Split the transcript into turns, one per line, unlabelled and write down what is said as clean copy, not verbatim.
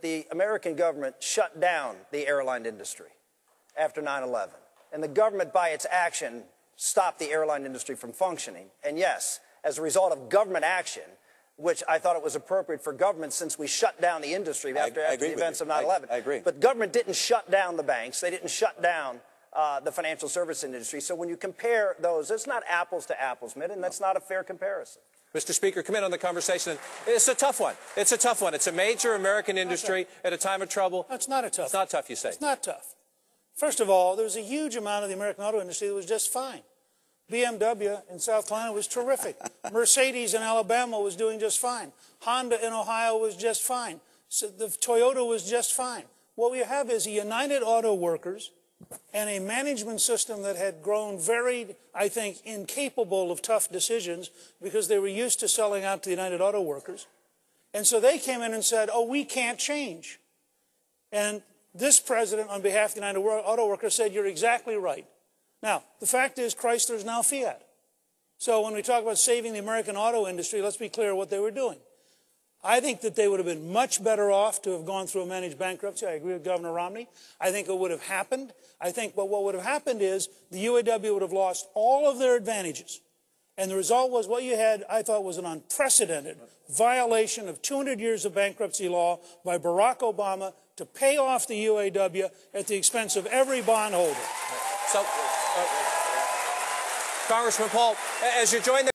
The American government shut down the airline industry after 9/11. And the government, by its action, stopped the airline industry from functioning. And yes, as a result of government action, which I thought it was appropriate for government since we shut down the industry after the events of 9/11.
I agree.
But government didn't shut down the banks. They didn't shut down the financial service industry. So when you compare those, it's not apples to apples, Mitt, and that's not a fair comparison.
Mr. Speaker, come in on the conversation. It's a tough one. It's a tough one. It's a major American industry at a time of trouble.
It's not a tough.
It's not tough, you say.
It's not tough. First of all, there was a huge amount of the American auto industry that was just fine. BMW in South Carolina was terrific. Mercedes in Alabama was doing just fine. Honda in Ohio was just fine. So the Toyota was just fine. What we have is a United Auto Workers and a management system that had grown very, I think, incapable of tough decisions because they were used to selling out to the United Auto Workers. And so they came in and said, oh, we can't change. And this president, on behalf of the United Auto Workers, said, you're exactly right. Now, the fact is Chrysler is now Fiat. So when we talk about saving the American auto industry, let's be clear what they were doing. I think that they would have been much better off to have gone through a managed bankruptcy. I agree with Governor Romney. I think it would have happened. But what would have happened is the UAW would have lost all of their advantages. And the result was what you had, I thought, was an unprecedented violation of 200 years of bankruptcy law by Barack Obama to pay off the UAW at the expense of every bondholder.
So, Congressman Paul, as you join the